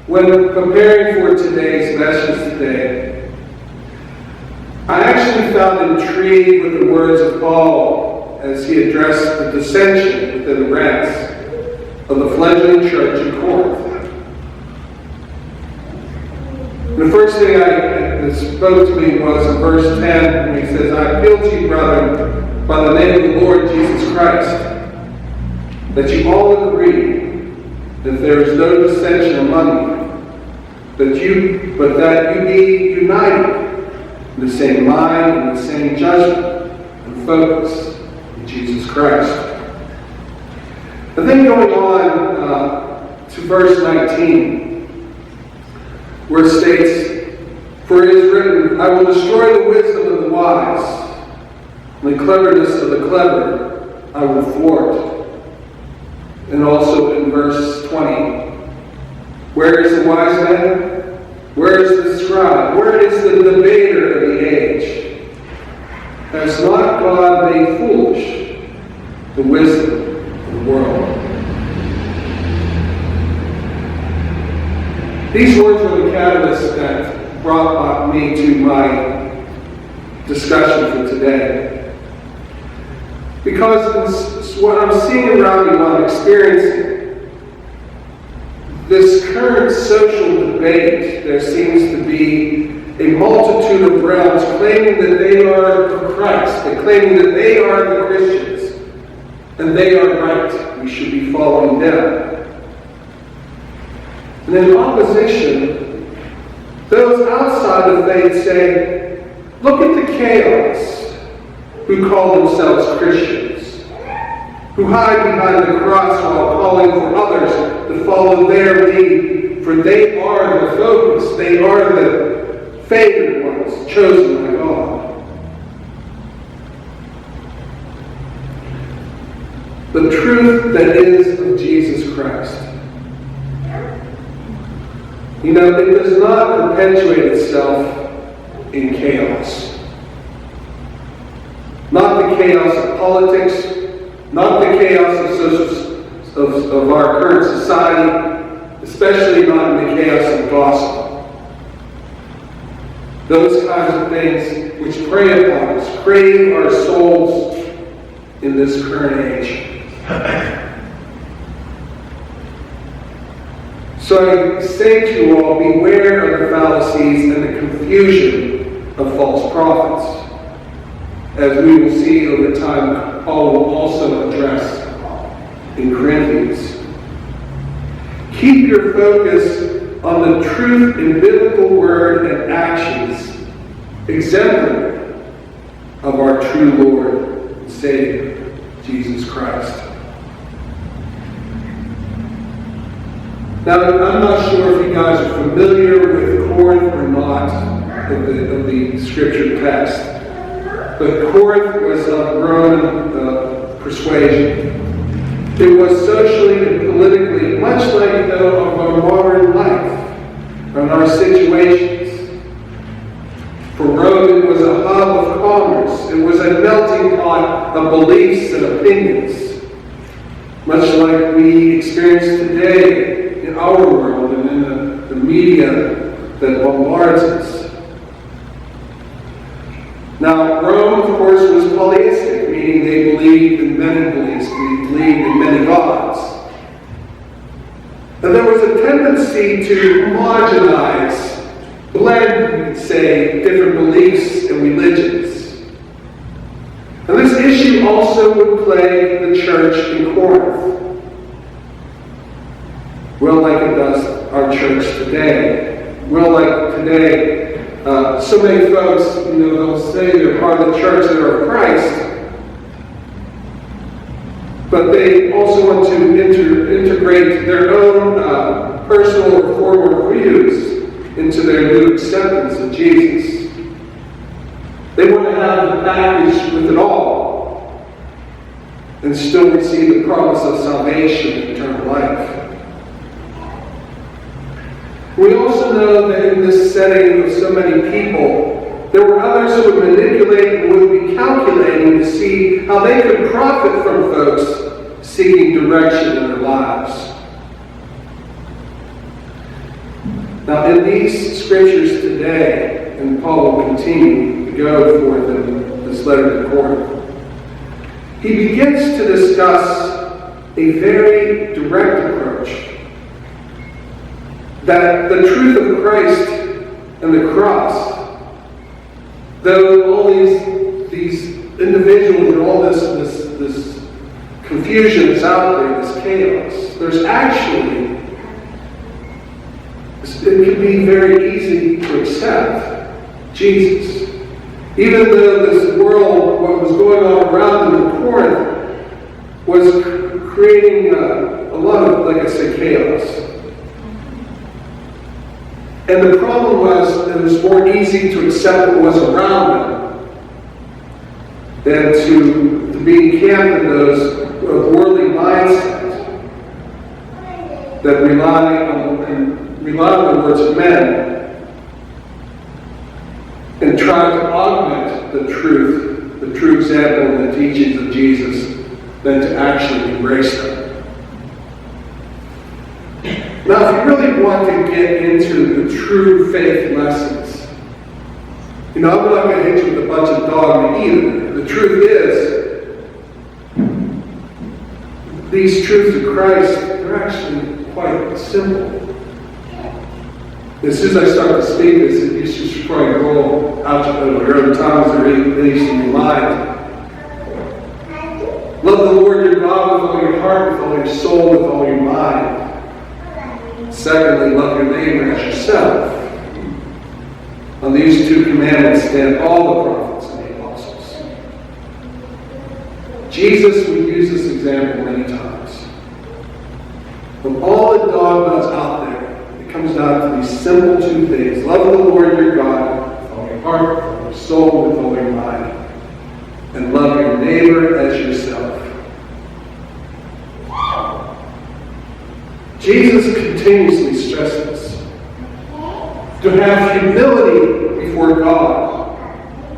When preparing for today's message today, I actually found intrigued with the words of Paul as he addressed the dissension within the ranks of the fledgling church in Corinth. The first thing that spoke to me was in verse 10, when he says, I appeal to you, brethren, by the name of the Lord Jesus Christ, that you all agree that there is no dissension among you, but that you be united in the same mind and the same judgment and focus in Jesus Christ. And then going on to verse 19, where it states, For it is written, I will destroy the wisdom of the wise, and the cleverness of the clever I will thwart. And also in verse 20, Where is the wise man? Where is the scribe? Where is the debater of the age? Has not God made foolish the wisdom of the world? These words were the catalyst that brought me to my discussion for today. Because what I'm seeing around me, what I'm experiencing, this current social debate, there seems to be a multitude of realms claiming that they are of Christ, and claiming that they are the Christians, and they are right. We should be following them. And in opposition, those outside of faith say, look at the chaos who call themselves Christians, who hide behind the cross while calling for others to follow their lead, for they are the focus, they are the favored ones chosen by God. The truth that is of Jesus Christ. You know, it does not perpetuate itself in chaos. Not the chaos of politics, not the chaos of our current society, especially not in the chaos of gossip. Those kinds of things which prey upon us, crave our souls in this current age. So I say to you all, beware of the fallacies and the confusion of false prophets. As we will see over time, Paul will also address in Corinthians. Keep your focus on the truth in biblical word and actions, exemplary of our true Lord and Savior, Jesus Christ. Now, I'm not sure if you guys are familiar with Corinth or not, of the scripture text. But Corinth was of Roman persuasion. It was socially and politically much like of our modern life and our situations. For Rome, it was a hub of commerce. It was a melting pot of beliefs and opinions, much like we experience today in our world and in the media that bombards us. Now, Rome, of course, was polytheistic, meaning they believed in many beliefs, they believed in many gods. And there was a tendency to homogenize, blend, you could say, different beliefs and religions. And this issue also would plague the church in Corinth. Well, like it does our church today. Well, like today, so many folks, they'll say they're part of the church, they're of Christ, but they also want to integrate their own personal or forward views into their new acceptance of Jesus. They want to have the package with it all and still receive the promise of salvation and eternal life. We also know that in this setting of so many people, there were others who would manipulate and would be calculating to see how they could profit from folks seeking direction in their lives. Now, in these scriptures today, and Paul will continue to go forth in this letter to Corinth, he begins to discuss a very direct approach. That the truth of Christ and the cross, though all these individuals and all this confusion is out there, this chaos, there's actually, it can be very easy to accept Jesus. Even though this world, what was going on around them in Corinth, was creating a lot of, like I said, chaos. And the problem was, it was more easy to accept what was around them than to be encamped in those worldly mindsets that rely on the words of men and try to augment the true example and the teachings of Jesus than to actually embrace them. Now, if you really want to get into the true faith lessons, I'm not going to hit you with a bunch of dogma either. The truth is, these truths of Christ, they're actually quite simple. As soon as I start to speak this, it should probably roll out your own tongues or release in your mind. Love the Lord your God with all your heart, with all your soul, with all your mind. Secondly, love your neighbor as yourself. On these two commandments stand all the prophets and the apostles. Jesus would use this example many times. From all the dogmas out there, it comes down to these simple two things. Love the Lord your God with all your heart, with all your soul, with all your mind. And love your neighbor as yourself. Jesus continuously stresses to have humility before God,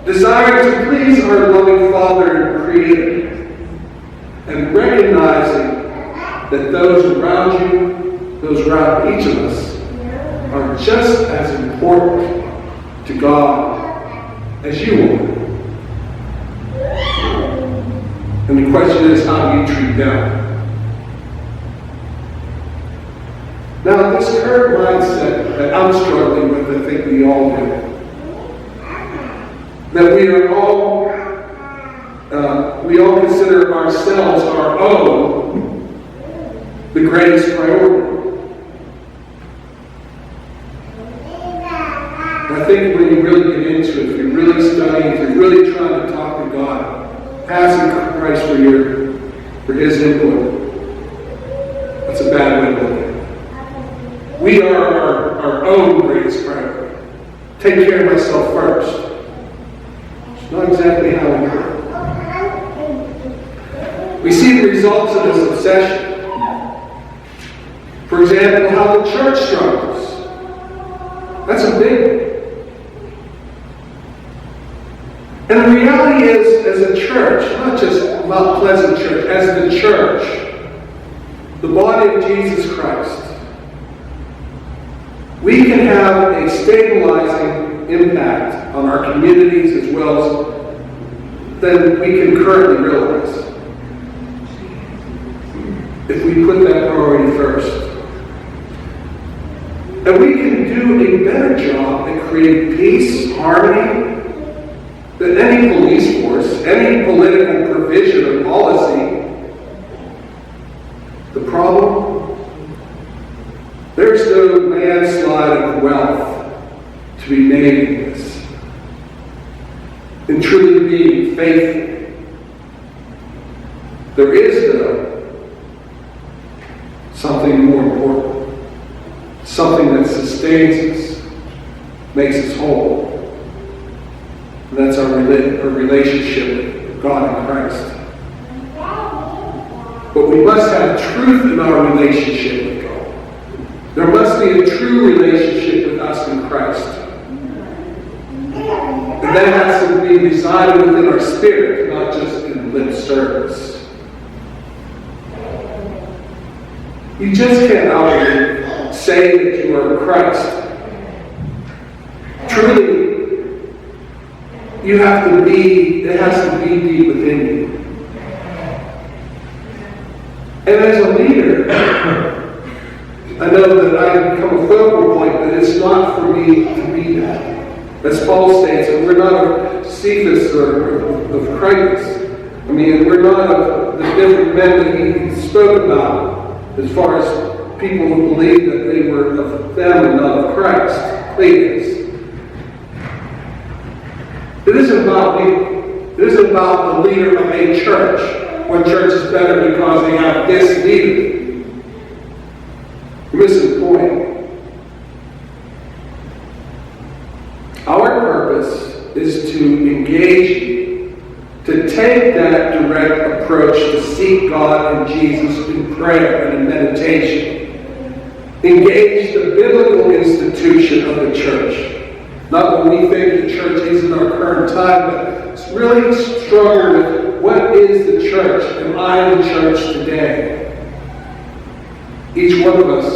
desiring to please our loving Father and Creator, and recognizing that those around you, those around each of us, are just as important to God as you are. And the question is, how do you treat them? Now, this current mindset that I'm struggling with, I think we all do, that we all consider ourselves, our own, the greatest priority. And I think when you really get into it, if you're really studying, if you're really trying to talk to God, asking Christ for His input, that's a bad way to look at it. We are our own greatest priority. Take care of myself first. It's not exactly how we do it. We see the results of this obsession. For example, how the church struggles. That's a big one. And the reality is, as a church, not just Mount Pleasant Church, as the church, the body of Jesus Christ, we can have a stabilizing impact on our communities as well as than we can currently realize if we put that priority first. And we can do a better job at creating peace, harmony, than any police force, any political provision or policy. The problem? There's no landslide of wealth to be made in this. In truly being faithful. There is, though, something more important. Something that sustains us, makes us whole. And that's our relationship with God and Christ. But we must have truth in our relationship with God. There must be a true relationship with us in Christ. And that has to be resided within our spirit, not just in lip service. You just can't outwardly say that you are Christ truly, you have to be, it has to be deep within you. And as a leader, I know that I become a focal point, but it's not for me to be that. As Paul states, we're not of Cephas or of Critus. I mean, we're not of the different men that he spoke about, as far as people who believed that they were of them and not of Christ. Cephas. It isn't about me. It isn't about the leader of a church. One church is better because they have this leader. You're missing the point. Our purpose is to engage you, to take that direct approach to seek God and Jesus in prayer and in meditation. Engage the biblical institution of the church. Not what we think the church is in our current time, but it's really struggle with what is the church? Am I the church today? Each one of us,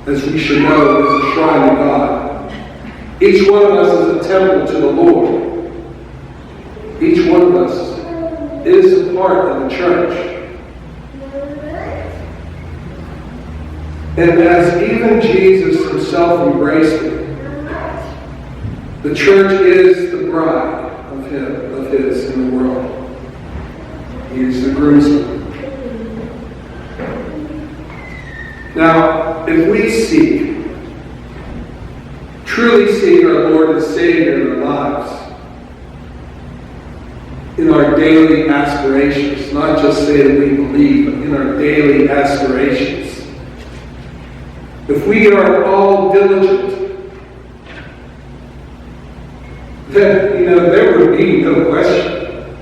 as we should know, is a shrine to God. Each one of us is a temple to the Lord. Each one of us is a part of the church. And as even Jesus himself embraced it, the church is the bride of his in the world. He is the groomsman. Now, if we truly seek our Lord and Savior in our lives, in our daily aspirations, not just say that we believe, but in our daily aspirations, if we are all diligent, then, there would be no question.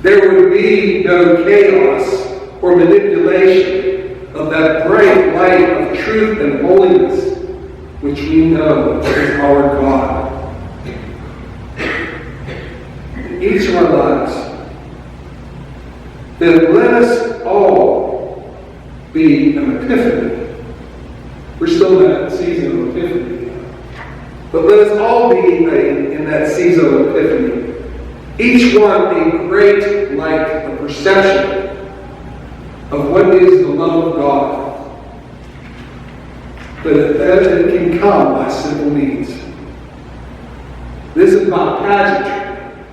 There would be no chaos or manipulation of that bright light of truth and holiness, which we know is our God. In each of our lives, then let us all be an epiphany. We're still in that season of epiphany. But let us all be in that season of epiphany. Each one a great light of perception of what is the love of God. But that it can come by simple means. This is about pageantry.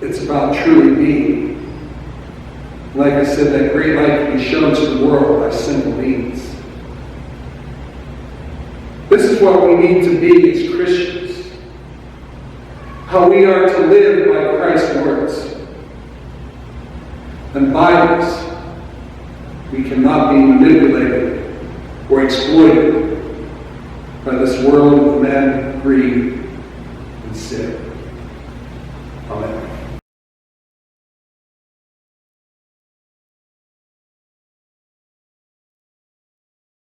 It's about truly being. Like I said, that great light can be shown to the world by simple means. This is what we need to be as Christians. How we are to live by Christ's words. And by this, we cannot be manipulated or exploited by this world of men, greed,